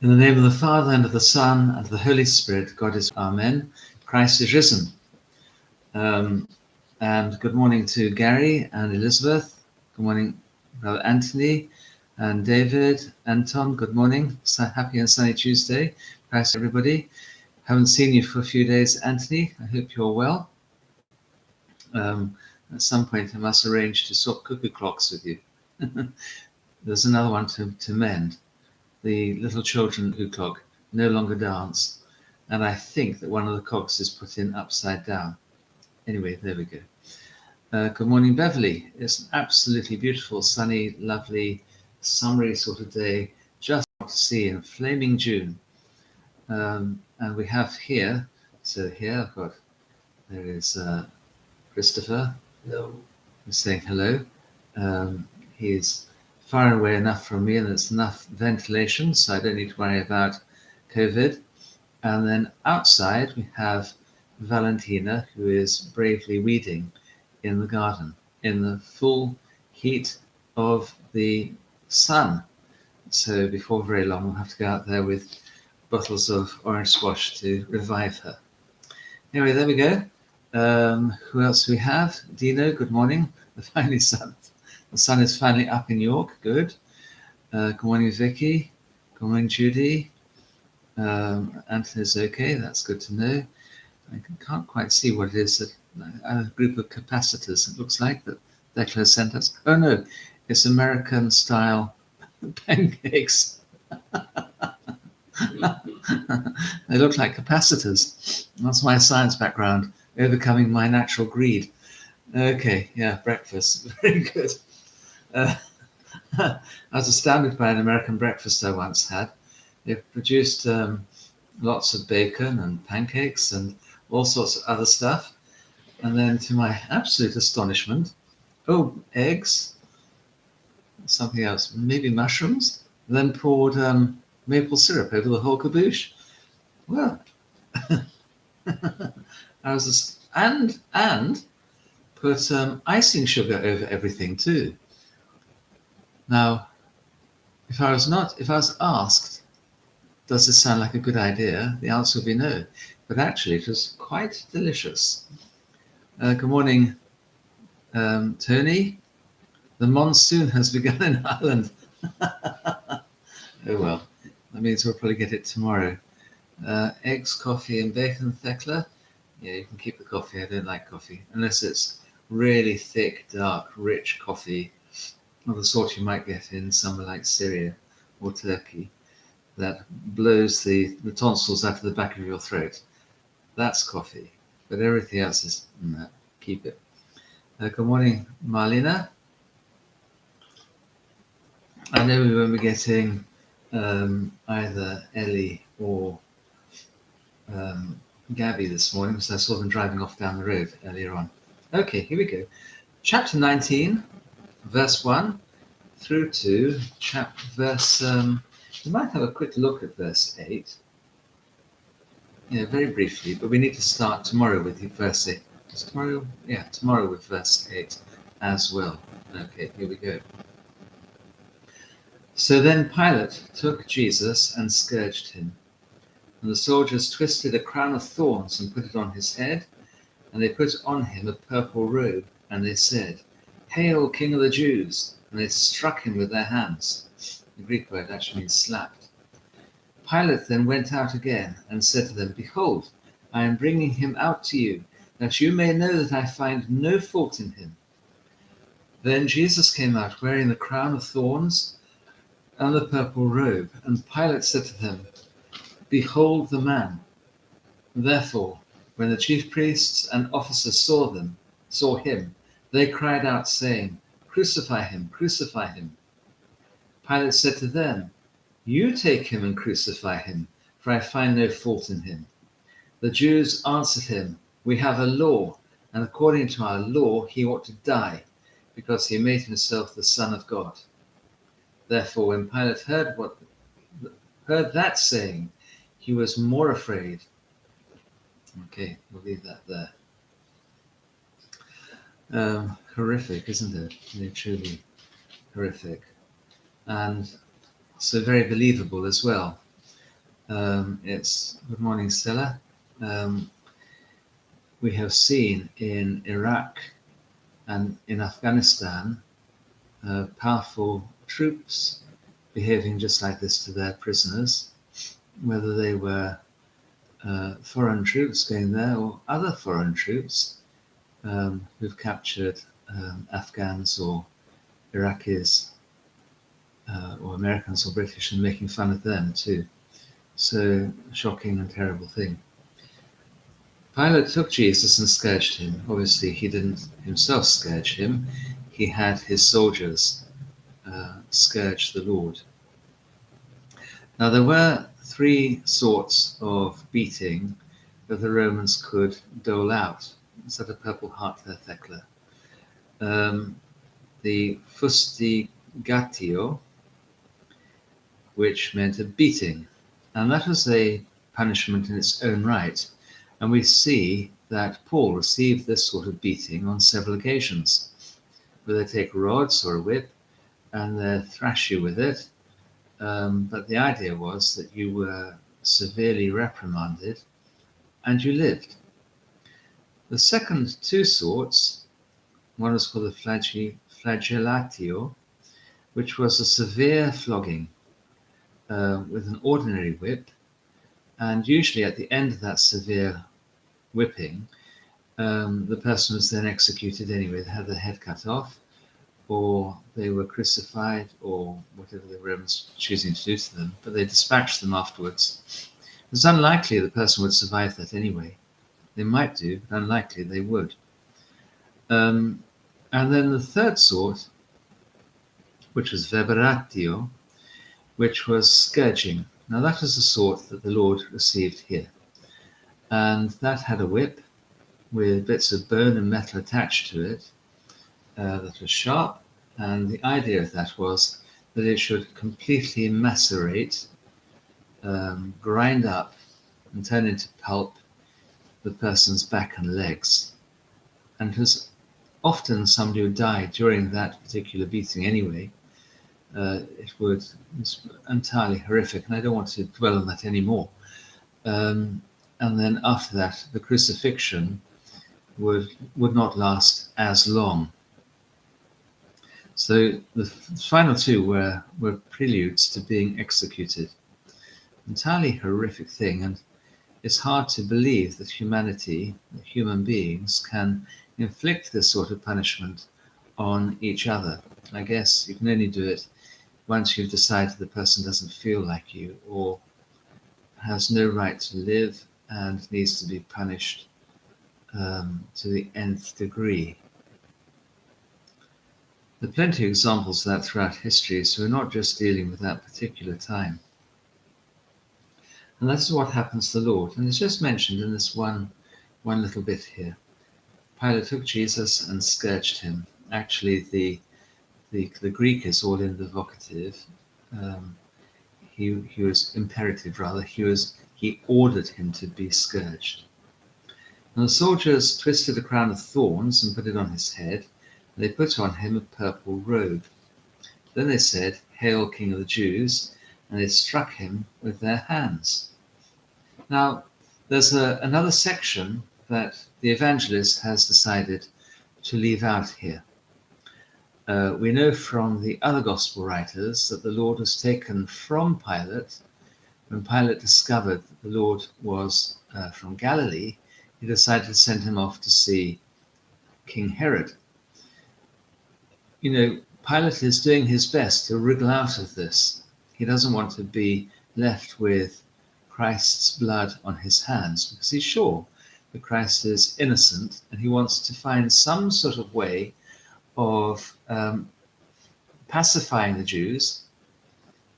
In the name of the Father, and of the Son, and of the Holy Spirit, God is. Amen. Christ is risen. And good morning to Gary and Elizabeth. Good morning, Brother Anthony and David, Anton. Good morning. Happy and sunny Tuesday. Christ, everybody. Haven't seen you for a few days, Anthony. I hope you're well. At some point, I must arrange to swap cuckoo clocks with you. There's another one to mend. The little children cuckoo clock no longer dance, and I think that one of the clocks is put in upside down. Anyway, there we go. Good morning, Beverly. It's an absolutely beautiful, sunny, lovely, summery sort of day, just to see in flaming June. And we have here, there is Christopher. Hello. He's saying hello. He's far away enough from me and there's enough ventilation, so I don't need to worry about COVID. And then outside we have Valentina, who is bravely weeding in the garden in the full heat of the sun. So before very long we'll have to go out there with bottles of orange squash to revive her. Anyway, there we go. Who else do we have? Dino, good morning. The sun is finally up in York. Good. Good morning, Vicky. Good morning, Judy. Anthony's okay. That's good to know. I can't quite see what it is. A group of capacitors, it looks like, that Declan sent us. Oh no, it's American-style pancakes. They look like capacitors. That's my science background, overcoming my natural greed. Okay, yeah, breakfast. Very good. I was astounded by an American breakfast I once had. They produced lots of bacon and pancakes and all sorts of other stuff. And then to my absolute astonishment, eggs, something else, maybe mushrooms, then poured maple syrup over the whole caboose. Well, I was just, and put icing sugar over everything too. Now, if I was asked, does this sound like a good idea? The answer would be no. But actually, it was quite delicious. Good morning, Tony. The monsoon has begun in Ireland. Oh well, that means we'll probably get it tomorrow. Eggs, coffee, and bacon, Thekla. Yeah, you can keep the coffee. I don't like coffee unless it's really thick, dark, rich coffee of the sort you might get in somewhere like Syria or Turkey that blows the tonsils out of the back of your throat. That's coffee. But everything else is, no, keep it. Good morning, Marlena. I know we won't be getting either Ellie or Gabby this morning, because I saw them driving off down the road earlier on. Okay, here we go. Chapter 19, verse 1 through to verse, we might have a quick look at verse 8. Yeah, very briefly, but we need to start tomorrow with verse 8. Tomorrow with verse 8 as well. Okay, here we go. So then Pilate took Jesus and scourged him. And the soldiers twisted a crown of thorns and put it on his head, and they put on him a purple robe, and they said, "Hail, King of the Jews!" And they struck him with their hands. The Greek word actually means slapped. Pilate then went out again and said to them, "Behold, I am bringing him out to you, that you may know that I find no fault in him." Then Jesus came out wearing the crown of thorns and the purple robe, and Pilate said to them, "Behold the man." Therefore, when the chief priests and officers saw him, they cried out, saying, "Crucify him, crucify him." Pilate said to them, "You take him and crucify him, for I find no fault in him." The Jews answered him, "We have a law, and according to our law he ought to die, because he made himself the Son of God." Therefore, when Pilate heard that saying, he was more afraid. Okay, we'll leave that there. Horrific, isn't it? Really, truly horrific. And so very believable as well. It's good morning, Stella. We have seen in Iraq and in Afghanistan powerful troops behaving just like this to their prisoners, whether they were foreign troops going there or other foreign troops who've captured Afghans or Iraqis or Americans or British and making fun of them too. So shocking and terrible thing. Pilate took Jesus and scourged him. Obviously, he didn't himself scourge him. He had his soldiers scourge the Lord. Now, there were three sorts of beating that the Romans could dole out. It's at a purple heart there, Thecla. The fustigatio, which meant a beating. And that was a punishment in its own right. And we see that Paul received this sort of beating on several occasions, where they take rods or a whip and they thrash you with it. But the idea was that you were severely reprimanded and you lived. The second two sorts, one was called the flagellatio, which was a severe flogging with an ordinary whip. And usually at the end of that severe whipping, the person was then executed anyway. They had their head cut off, or they were crucified, or whatever the Romans were choosing to do to them, but they dispatched them afterwards. It was unlikely the person would survive that anyway. They might do, but unlikely they would. And then the third sort, which was verberatio, which was scourging. Now that was the sort that the Lord received here. And that had a whip with bits of bone and metal attached to it that was sharp. And the idea of that was that it should completely macerate, grind up, and turn into pulp the person's back and legs. And it was often somebody who died during that particular beating anyway. It's entirely horrific, and I don't want to dwell on that anymore. And then after that, the crucifixion would not last as long. So the final two were preludes to being executed. Entirely horrific thing, and it's hard to believe that humanity, human beings, can inflict this sort of punishment on each other. I guess you can only do it once you've decided the person doesn't feel like you or has no right to live and needs to be punished to the nth degree. There are plenty of examples of that throughout history, so we're not just dealing with that particular time. And that's what happens to the Lord. And it's just mentioned in this one little bit here. Pilate took Jesus and scourged him. Actually, the Greek is all in the vocative. He was imperative rather. He ordered him to be scourged. And the soldiers twisted a crown of thorns and put it on his head. And they put on him a purple robe. Then they said, "Hail, King of the Jews!" And they struck him with their hands. Now, there's another section that the evangelist has decided to leave out here. We know from the other gospel writers that the Lord was taken from Pilate. When Pilate discovered that the Lord was from Galilee, he decided to send him off to see King Herod. You know, Pilate is doing his best to wriggle out of this. He doesn't want to be left with Christ's blood on his hands because he's sure that Christ is innocent, and he wants to find some sort of way of pacifying the Jews,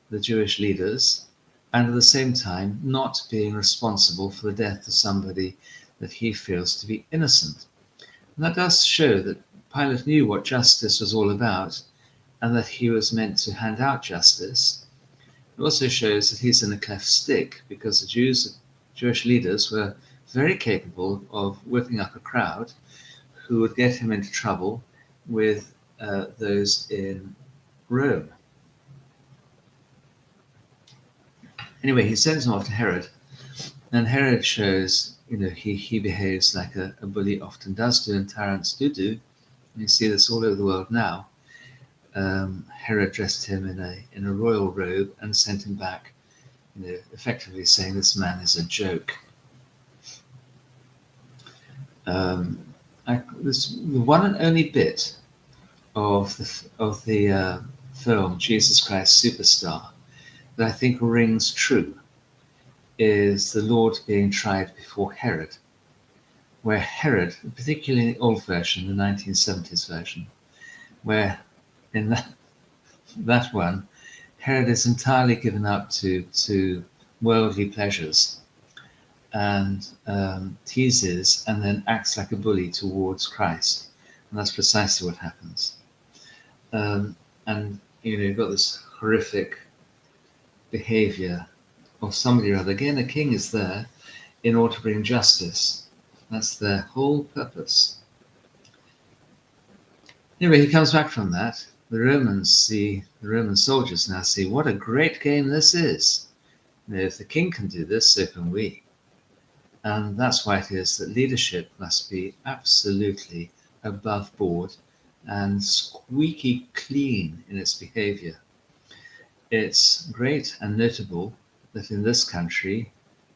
the Jewish leaders, and at the same time not being responsible for the death of somebody that he feels to be innocent. And that does show that Pilate knew what justice was all about and that he was meant to hand out justice. It also shows that he's in a cleft stick because the Jewish leaders were very capable of whipping up a crowd who would get him into trouble with those in Rome. Anyway, he sends him off to Herod, and Herod shows, he behaves like a bully often does do, and tyrants do. You see this all over the world now. Herod dressed him in a royal robe and sent him back, effectively saying this man is a joke. This the one and only bit of the film Jesus Christ Superstar that I think rings true is the Lord being tried before Herod, where Herod, particularly in the old version, the 1970s version, where in that one, Herod is entirely given up to worldly pleasures and teases and then acts like a bully towards Christ. And that's precisely what happens. And you've got this horrific behavior of somebody or other. Again, a king is there in order to bring justice. That's their whole purpose. Anyway, he comes back from that. The Roman soldiers now see what a great game this is. If the king can do this, so can we. And that's why it is that leadership must be absolutely above board and squeaky clean in its behavior. It's great and notable that in this country,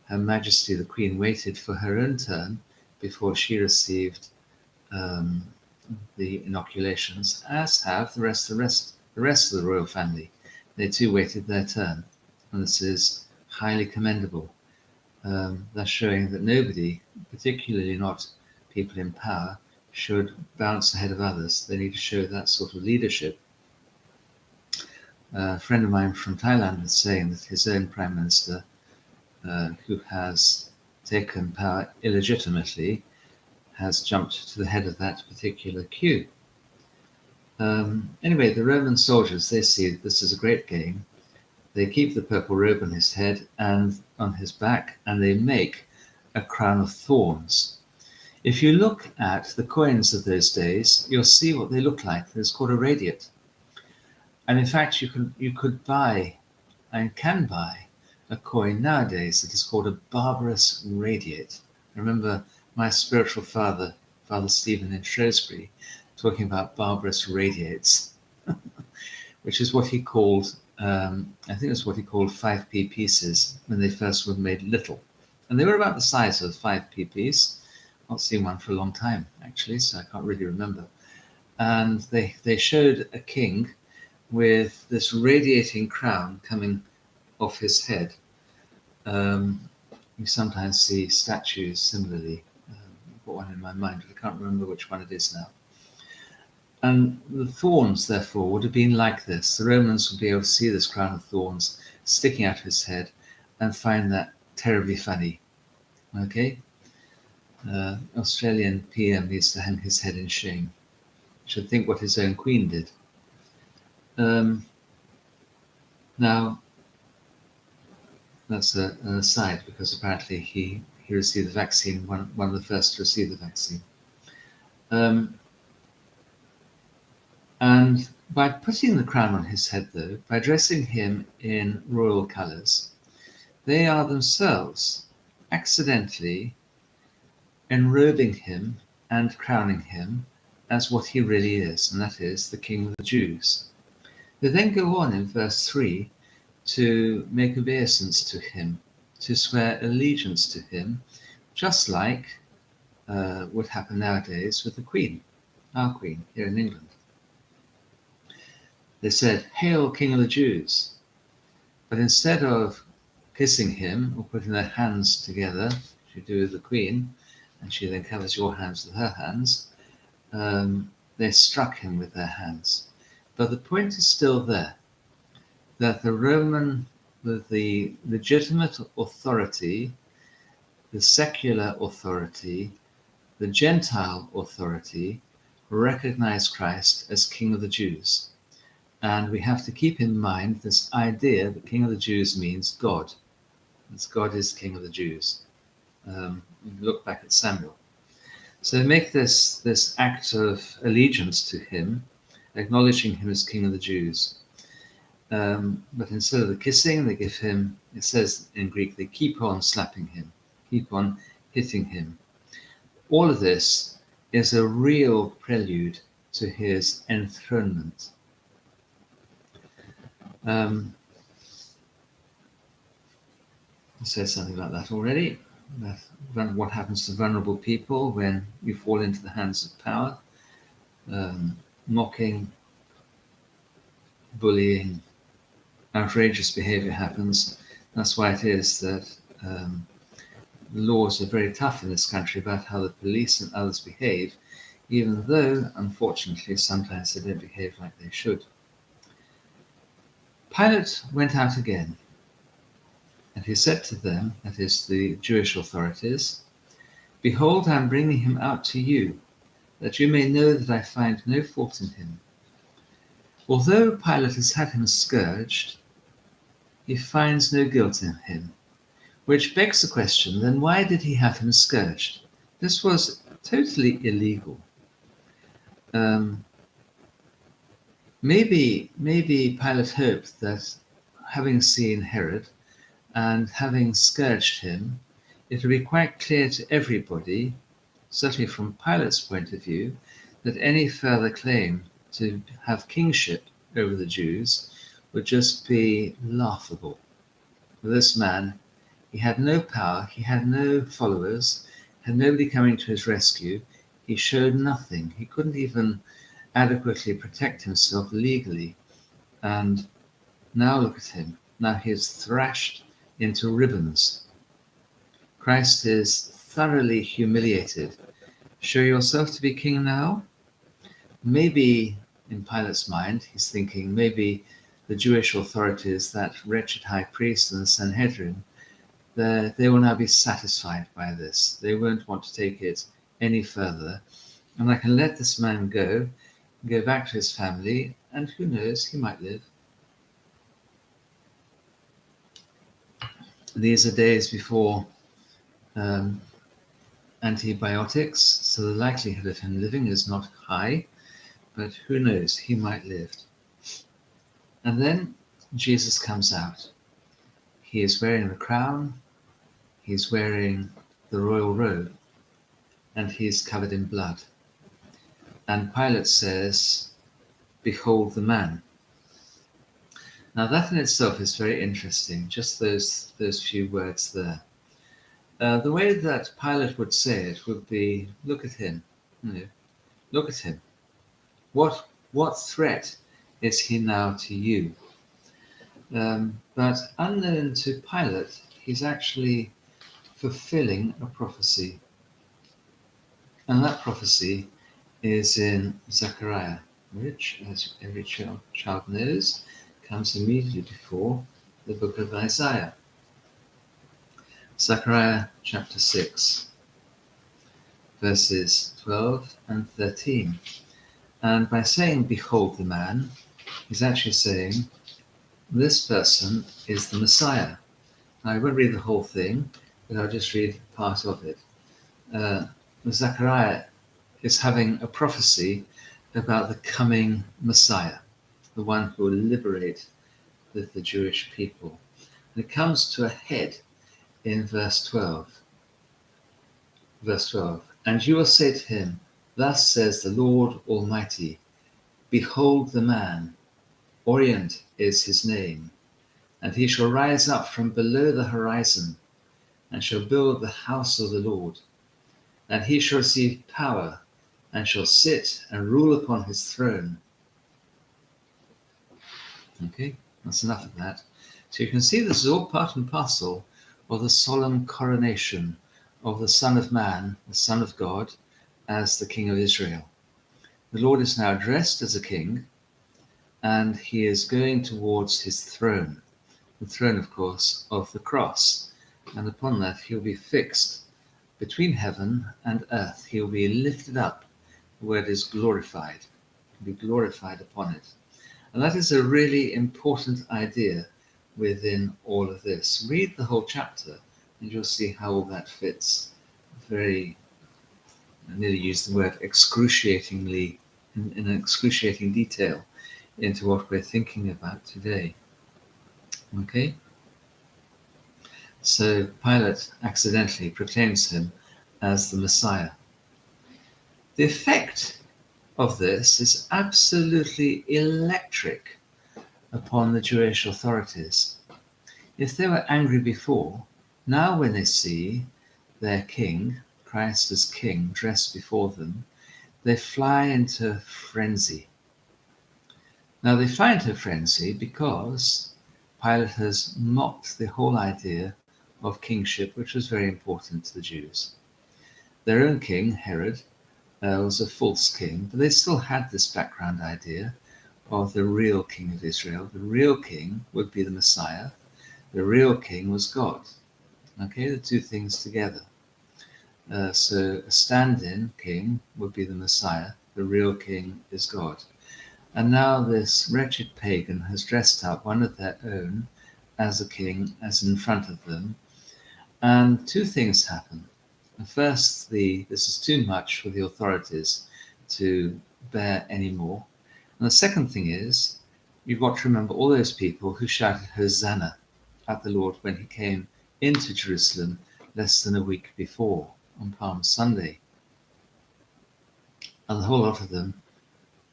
Her Majesty the Queen waited for her own turn before she received the inoculations, as have the rest of the royal family. They too waited their turn, and this is highly commendable. Thus showing that nobody, particularly not people in power, should bounce ahead of others. They need to show that sort of leadership. A friend of mine from Thailand was saying that his own prime minister, who has taken power illegitimately, has jumped to the head of that particular queue. Anyway, the Roman soldiers, they see this is a great game. They keep the purple robe on his head and on his back, and they make a crown of thorns. If you look at the coins of those days, you'll see what they look like. It's called a radiate. And in fact, you could buy and can buy a coin nowadays that is called a barbarous radiate. I remember my spiritual father, Father Stephen in Shrewsbury, talking about barbarous radiates, which is what he called, I think it was what he called 5p pieces when they first were made little. And they were about the size of a 5p piece. I've not seen one for a long time, actually, so I can't really remember. And they showed a king with this radiating crown coming off his head. You sometimes see statues similarly. I've got one in my mind, but I can't remember which one it is now. And the thorns, therefore, would have been like this. The Romans would be able to see this crown of thorns sticking out of his head and find that terribly funny. Okay? Australian PM needs to hang his head in shame. Should think what his own queen did. Now, that's an aside, because apparently he received the vaccine, one of the first to receive the vaccine. And by putting the crown on his head, though, by dressing him in royal colours, they are themselves accidentally enrobing him and crowning him as what he really is, and that is the King of the Jews. They then go on in verse 3 to make obeisance to him, to swear allegiance to him, just like would happen nowadays with the Queen, our Queen here in England. They said, "Hail, King of the Jews." But instead of kissing him or putting their hands together, as you do with the Queen, and she then covers your hands with her hands, they struck him with their hands. But the point is still there, that the Roman, the legitimate authority, the secular authority, the Gentile authority, recognize Christ as King of the Jews. And we have to keep in mind this idea that King of the Jews means God. As God is King of the Jews. Look back at Samuel. So make this act of allegiance to him, acknowledging him as King of the Jews. But instead of the kissing, they give him, it says in Greek, they keep on slapping him, keep on hitting him. All of this is a real prelude to his enthronement. I said something about that already. What happens to vulnerable people when you fall into the hands of power? Mocking, bullying, outrageous behavior happens. That's why it is that the laws are very tough in this country about how the police and others behave, even though, unfortunately, sometimes they don't behave like they should. Pilate went out again, and he said to them, that is, the Jewish authorities, "Behold, I am bringing him out to you, that you may know that I find no fault in him." Although Pilate has had him scourged, he finds no guilt in him, which begs the question, then why did he have him scourged? This was totally illegal. Maybe Pilate hoped that, having seen Herod and having scourged him, it would be quite clear to everybody, certainly from Pilate's point of view, that any further claim to have kingship over the Jews would just be laughable. For this man, he had no power, he had no followers, had nobody coming to his rescue. He showed nothing. He couldn't even adequately protect himself legally. And now look at him. Now he is thrashed into ribbons. Christ is thoroughly humiliated. Show yourself to be king now? Maybe in Pilate's mind, he's thinking maybe the Jewish authorities, that wretched high priest and the Sanhedrin, they will now be satisfied by this. They won't want to take it any further. And I can let this man go back to his family, and who knows, he might live. These are days before antibiotics, so the likelihood of him living is not high, but who knows, he might live. And then Jesus comes out. He is wearing the crown, he's wearing the royal robe, and he is covered in blood. And Pilate says, "Behold the man." Now that in itself is very interesting, just those few words there. The way that Pilate would say it would be, look at him, look at him. What threat is he now to you? But unknown to Pilate, he's actually fulfilling a prophecy. And that prophecy is in Zechariah, which, as every child knows, comes immediately before the book of Isaiah. Zechariah chapter 6, verses 12 and 13. And by saying, "Behold the man," he's actually saying, this person is the Messiah. Now, I won't read the whole thing, but I'll just read part of it. Zechariah is having a prophecy about the coming Messiah, the one who will liberate the Jewish people. And it comes to a head in verse 12. Verse 12, "And you will say to him, Thus says the Lord Almighty, Behold the man, Orient is his name, and he shall rise up from below the horizon, and shall build the house of the Lord. And he shall receive power, and shall sit and rule upon his throne." Okay, that's enough of that. So you can see this is all part and parcel of the solemn coronation of the Son of Man, the Son of God, as the King of Israel. The Lord is now dressed as a king, and he is going towards his throne. The throne, of course, of the cross. And upon that he'll be fixed between heaven and earth. He'll be lifted up. The word is glorified. He'll be glorified upon it. And that is a really important idea within all of this. Read the whole chapter and you'll see how all that fits very, I nearly used the word excruciatingly, in excruciating detail into what we're thinking about today. Okay? So Pilate accidentally proclaims him as the Messiah. The effect of this is absolutely electric upon the Jewish authorities. If they were angry before, now when they see their king, Christ as king, dressed before them, they fly into frenzy. Now they fly into frenzy because Pilate has mocked the whole idea of kingship, which was very important to the Jews. Their own king, Herod, was a false king, but they still had this background idea of the real king of Israel. The real king would be the Messiah. The real king was God. Okay, the two things together. So a stand-in king would be the Messiah. The real king is God. And now this wretched pagan has dressed up one of their own as a king, as in front of them. And two things happen. First, this is too much for the authorities to bear anymore. And the second thing is, you've got to remember all those people who shouted Hosanna at the Lord when he came into Jerusalem less than a week before on Palm Sunday. And the whole lot of them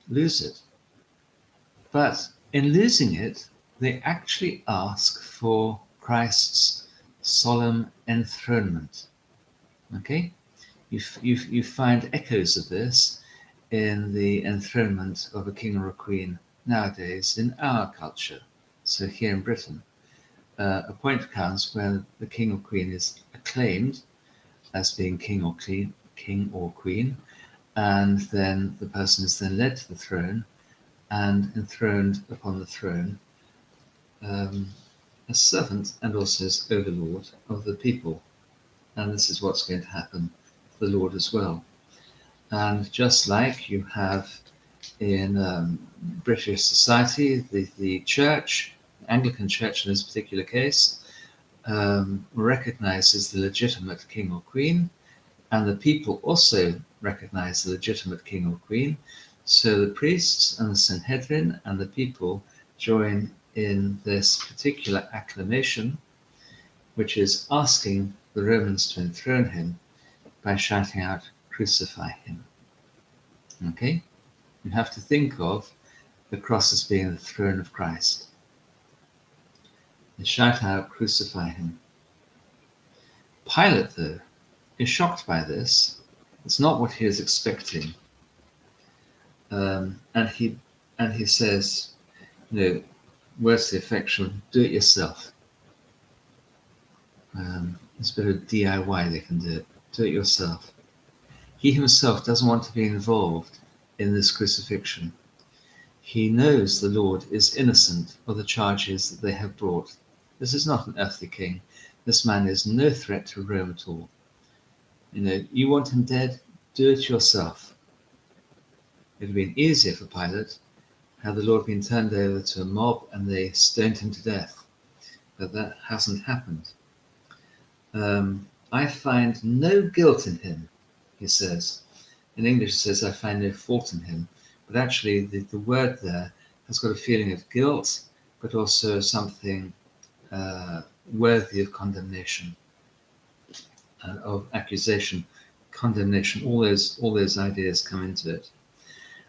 lose it. But in losing it, they actually ask for Christ's solemn enthronement. Okay? You find echoes of this in the enthronement of a king or a queen nowadays in our culture. So here in Britain, a point comes where the king or queen is acclaimed as being king or queen, and then the person is then led to the throne and enthroned upon the throne as servant and also as overlord of the people. And this is what's going to happen to the Lord as well. And just like you have in British society, the church, the Anglican church in this particular case, recognizes the legitimate king or queen, and the people also recognize the legitimate king or queen. So the priests and the Sanhedrin and the people join in this particular acclamation, which is asking the Romans to enthrone him by shouting out, "Crucify him." Okay? You have to think of the cross as being the throne of Christ. They shout out, "Crucify him." Pilate, though, is shocked by this. It's not what he is expecting. And he says, words to the effect, do it yourself. It's a bit of DIY, they can do it. Do it yourself. He himself doesn't want to be involved in this crucifixion. He knows the Lord is innocent of the charges that they have brought. This is not an earthly king. This man is no threat to Rome at all. You want him dead? Do it yourself. It would have been easier for Pilate had the Lord been turned over to a mob and they stoned him to death. But that hasn't happened. I find no guilt in him, he says. In English it says, I find no fault in him. But actually the word there has got a feeling of guilt, but also something worthy of condemnation, of accusation, condemnation. All those ideas come into it.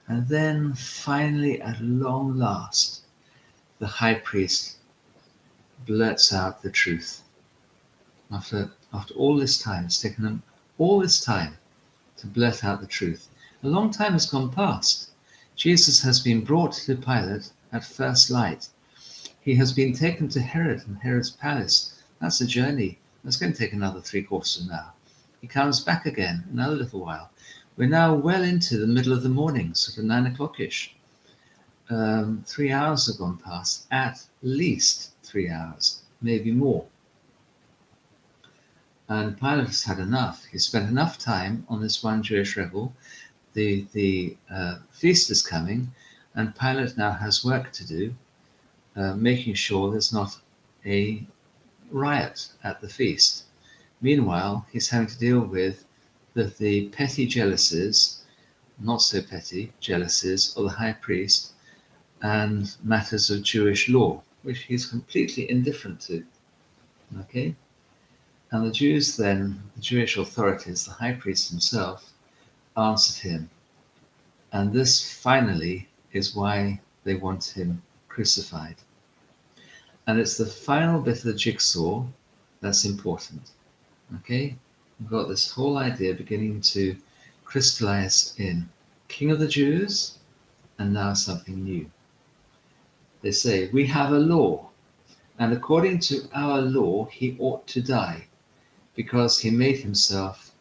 And then finally, at long last, the high priest blurts out the truth. After all this time, it's taken them all this time to blurt out the truth. A long time has gone past. Jesus has been brought to Pilate at first light. He has been taken to Herod and Herod's palace. That's a journey. That's going to take another 3/4 of an hour. He comes back again another little while. We're now well into the middle of the morning, sort of 9 o'clock-ish. 3 hours have gone past, at least 3 hours, maybe more. And Pilate has had enough. He's spent enough time on this one Jewish rebel. The feast is coming, and Pilate now has work to do, making sure there's not a riot at the feast. Meanwhile, he's having to deal with the petty jealousies, not so petty jealousies of the high priest and matters of Jewish law, which he's completely indifferent to. Okay? And the Jews then, the Jewish authorities, the high priest himself, answered him. And this finally is why they want him crucified. And it's the final bit of the jigsaw that's important. Okay? We've got this whole idea beginning to crystallize in King of the Jews, and now something new. They say, we have a law, and according to our law, he ought to die, because he made himself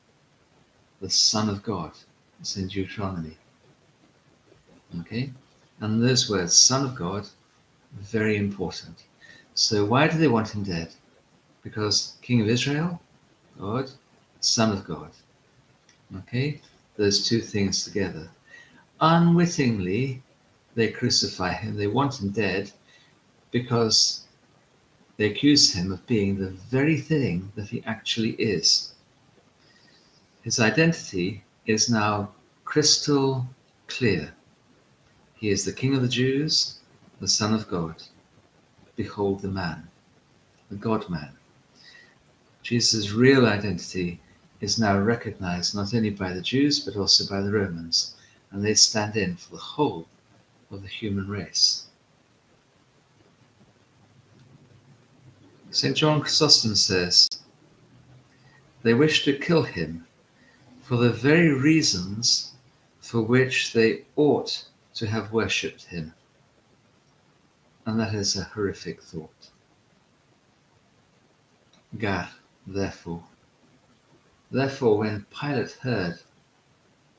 the Son of God. It's in Deuteronomy. Okay? And those words, Son of God, very important. So why do they want him dead? Because King of Israel, God, Son of God. Okay? Those two things together. Unwittingly, they crucify him. They want him dead because they accuse him of being the very thing that he actually is. His identity is now crystal clear. He is the King of the Jews, the Son of God. Behold the man, the God-man. Jesus' real identity is now recognized not only by the Jews but also by the Romans, and they stand in for the whole of the human race. St. John Chrysostom says, they wish to kill him for the very reasons for which they ought to have worshipped him. And that is a horrific thought. Gar, therefore. Therefore, when Pilate heard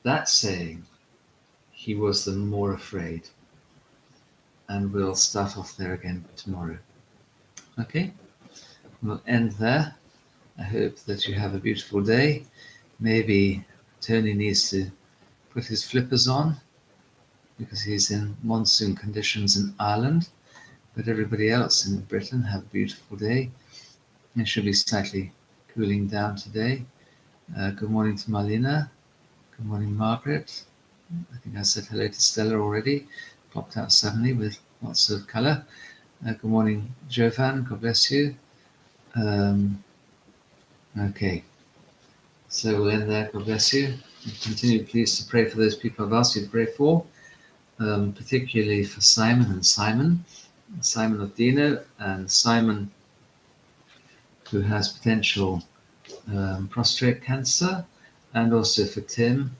that saying, he was the more afraid. And we'll start off there again tomorrow. Okay? We'll end there. I hope that you have a beautiful day. Maybe Tony needs to put his flippers on because he's in monsoon conditions in Ireland. But everybody else in Britain, have a beautiful day. It should be slightly cooling down today. Good morning to Marlena. Good morning, Margaret. I think I said hello to Stella already. Popped out suddenly with lots of colour. Good morning, Jovan. God bless you. Okay. So we'll end there. God bless you. And continue, please, to pray for those people I've asked you to pray for, particularly for Simon and Simon of Dino, and Simon who has potential prostate cancer, and also for Tim,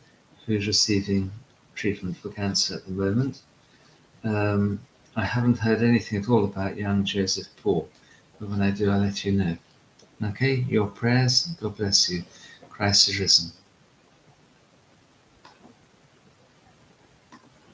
who's receiving treatment for cancer at the moment. I haven't heard anything at all about young Joseph Paul, but when I do, I'll let you know. Okay, your prayers, God bless you. Christ is risen.